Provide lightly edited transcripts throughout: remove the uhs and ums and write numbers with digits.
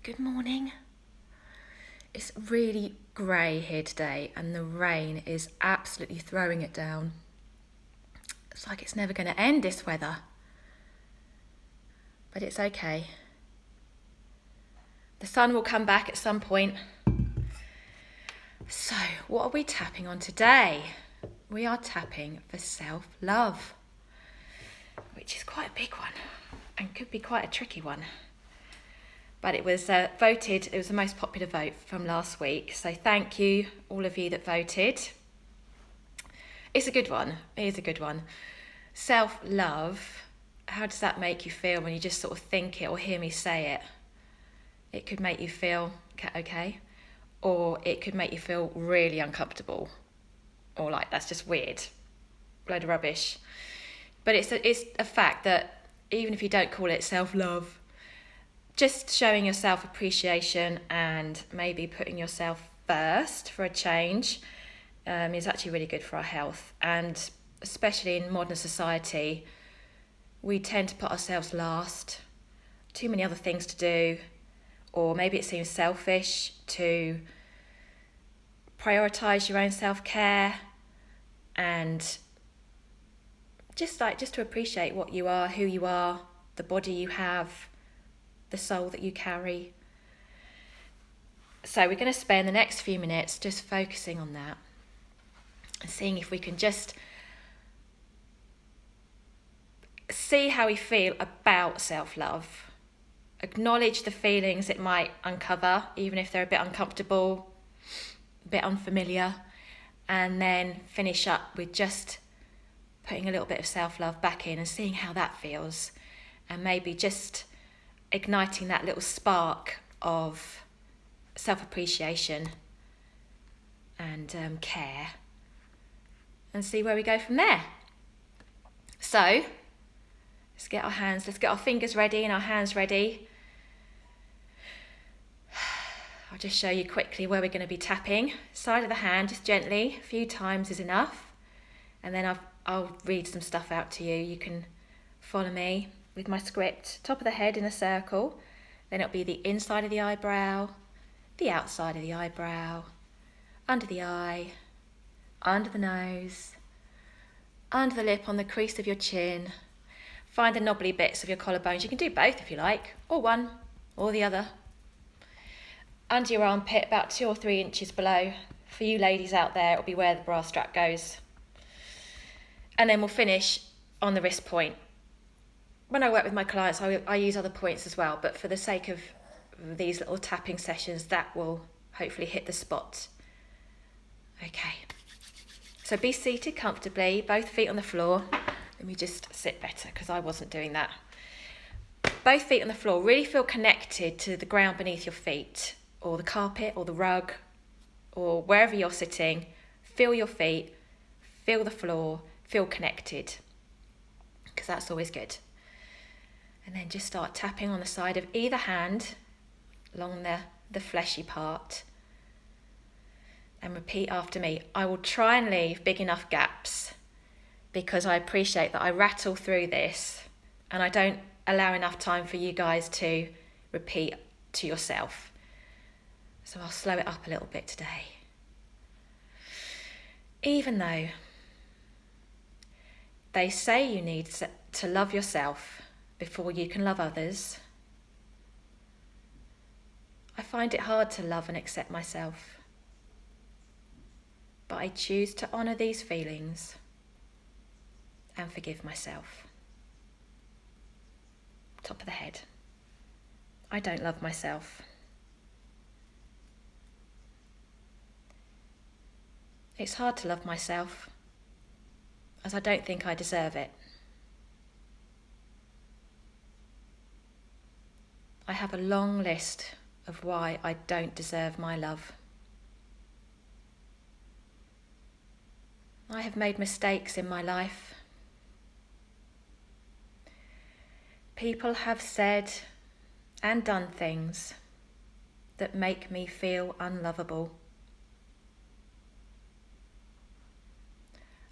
Good morning. It's really grey here today and the rain is absolutely throwing it down. It's like it's never going to end, this weather. But it's okay. The sun will come back at some point. So, what are we tapping on today? We are tapping for self-love, which is quite a big one and could be quite a tricky one. But it was voted, it was the most popular vote from last week. So thank you, all of you that voted. It's a good one. It is a good one. Self-love, how does that make you feel when you just sort of think it or hear me say it? It could make you feel okay, or it could make you feel really uncomfortable, or like that's just weird, load of rubbish. But it's a fact that even if you don't call it self-love, just showing yourself appreciation and maybe putting yourself first for a change is actually really good for our health. And especially in modern society, we tend to put ourselves last, too many other things to do, or maybe it seems selfish to prioritise your own self-care and just to appreciate what you are, who you are, the body you have, the soul that you carry. So we're going to spend the next few minutes just focusing on that and seeing if we can just see how we feel about self-love. Acknowledge the feelings it might uncover, even if they're a bit uncomfortable, a bit unfamiliar, and then finish up with just putting a little bit of self-love back in and seeing how that feels, and maybe just igniting that little spark of self-appreciation and care, and see where we go from there. So let's get our fingers ready and our hands ready. I'll just show you quickly where we're going to be tapping. Side of the hand, just gently, a few times is enough, and then I'll read some stuff out to you. You can follow me with my script. Top of the head in a circle, then it'll be the inside of the eyebrow, the outside of the eyebrow, under the eye, under the nose, under the lip on the crease of your chin. Find the knobbly bits of your collarbones. You can do both if you like, or one, or the other. Under your armpit, about 2 or 3 inches below. For you ladies out there, it'll be where the bra strap goes. And then we'll finish on the wrist point. When I work with my clients, I use other points as well, but for the sake of these little tapping sessions, that will hopefully hit the spot. Okay, so be seated comfortably, both feet on the floor. Let me just sit better because I wasn't doing that. Both feet on the floor, really feel connected to the ground beneath your feet, or the carpet, or the rug, or wherever you're sitting. Feel your feet, feel the floor, feel connected, because that's always good. And then just start tapping on the side of either hand along the fleshy part. And repeat after me. I will try and leave big enough gaps because I appreciate that I rattle through this and I don't allow enough time for you guys to repeat to yourself. So I'll slow it up a little bit today. Even though they say you need to love yourself before you can love others, I find it hard to love and accept myself. But I choose to honour these feelings and forgive myself. Top of the head. I don't love myself. It's hard to love myself, as I don't think I deserve it. I have a long list of why I don't deserve my love. I have made mistakes in my life. People have said and done things that make me feel unlovable.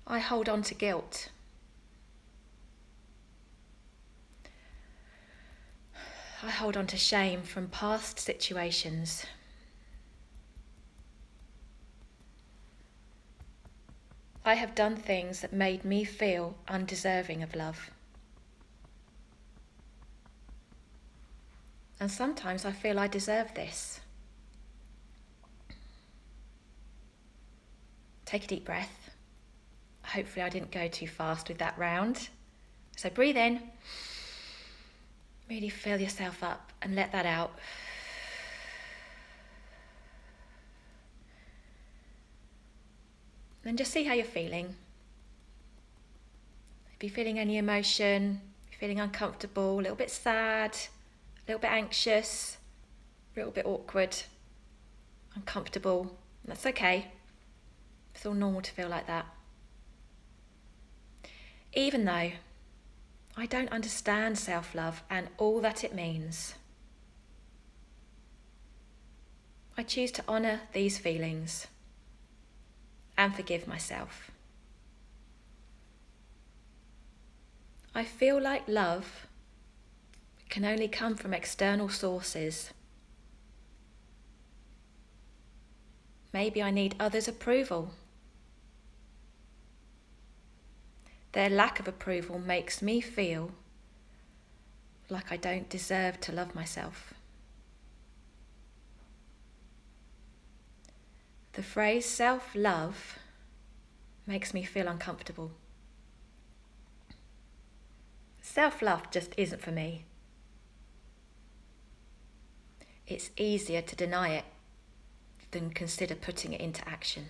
I hold on to guilt. I hold on to shame from past situations. I have done things that made me feel undeserving of love. And sometimes I feel I deserve this. Take a deep breath. Hopefully I didn't go too fast with that round. So breathe in. Really fill yourself up and let that out. And just see how you're feeling. If you're feeling any emotion, if you're feeling uncomfortable, a little bit sad, a little bit anxious, a little bit awkward, uncomfortable, that's okay. It's all normal to feel like that. Even though I don't understand self-love and all that it means, I choose to honour these feelings and forgive myself. I feel like love can only come from external sources. Maybe I need others' approval. Their lack of approval makes me feel like I don't deserve to love myself. The phrase self-love makes me feel uncomfortable. Self-love just isn't for me. It's easier to deny it than consider putting it into action.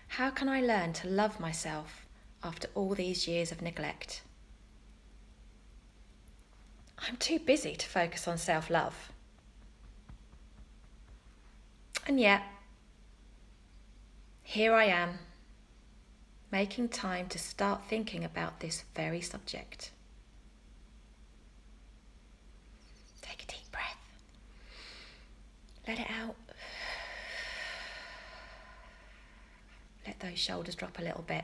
How can I learn to love myself after all these years of neglect? I'm too busy to focus on self-love. And yet, here I am, making time to start thinking about this very subject. Take a deep breath. Let it out. Let those shoulders drop a little bit.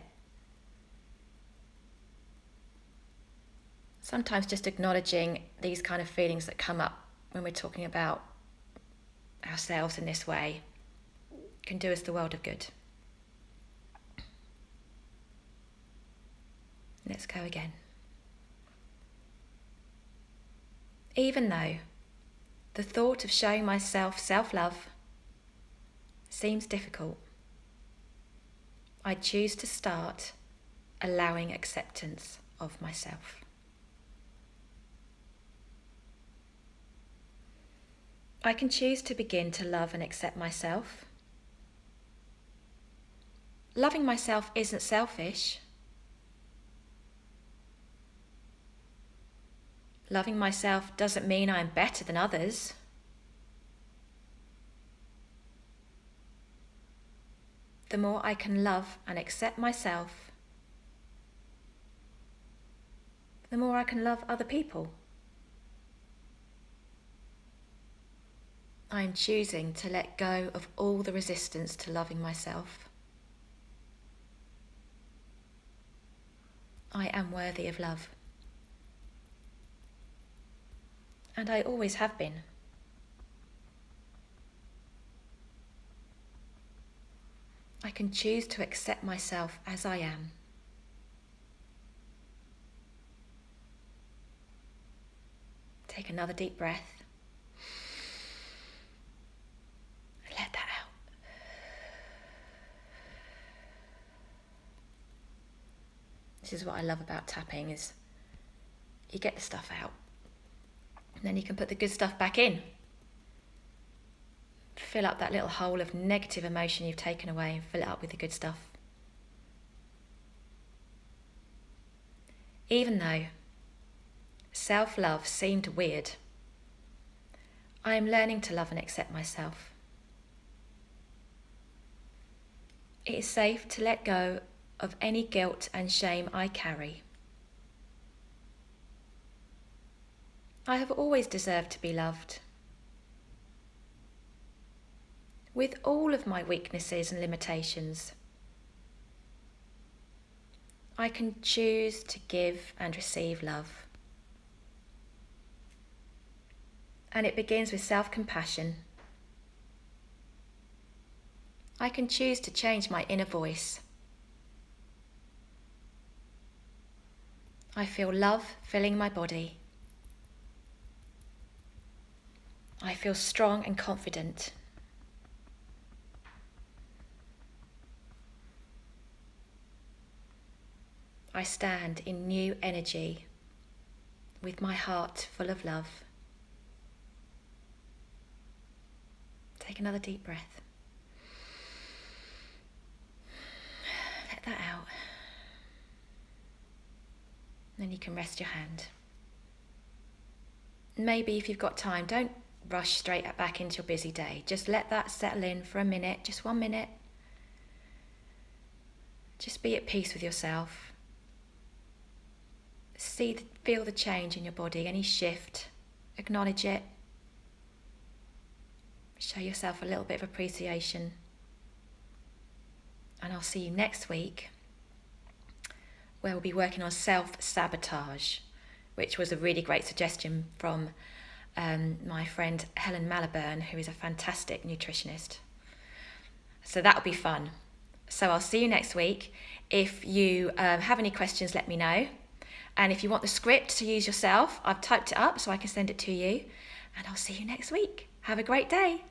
Sometimes just acknowledging these kind of feelings that come up when we're talking about ourselves in this way can do us the world of good. Let's go again. Even though the thought of showing myself self-love seems difficult, I choose to start allowing acceptance of myself. I can choose to begin to love and accept myself. Loving myself isn't selfish. Loving myself doesn't mean I'm better than others. The more I can love and accept myself, the more I can love other people. I am choosing to let go of all the resistance to loving myself. I am worthy of love. And I always have been. I can choose to accept myself as I am. Take another deep breath. Let that out. This is what I love about tapping, is you get the stuff out and then you can put the good stuff back in. Fill up that little hole of negative emotion you've taken away and fill it up with the good stuff. Even though self-love seemed weird, I am learning to love and accept myself. It is safe to let go of any guilt and shame I carry. I have always deserved to be loved. With all of my weaknesses and limitations, I can choose to give and receive love. And it begins with self-compassion. I can choose to change my inner voice. I feel love filling my body. I feel strong and confident. I stand in new energy with my heart full of love. Take another deep breath. Let that out. Then you can rest your hand. Maybe if you've got time, don't rush straight back into your busy day. Just let that settle in for a minute, just 1 minute. Just be at peace with yourself. Feel the change in your body, any shift, acknowledge it. Show yourself a little bit of appreciation. And I'll see you next week, where we'll be working on self-sabotage, which was a really great suggestion from my friend Helen Malaburn, who is a fantastic nutritionist. So that'll be fun. So I'll see you next week. If you have any questions, let me know. And if you want the script to use yourself, I've typed it up so I can send it to you. And I'll see you next week. Have a great day.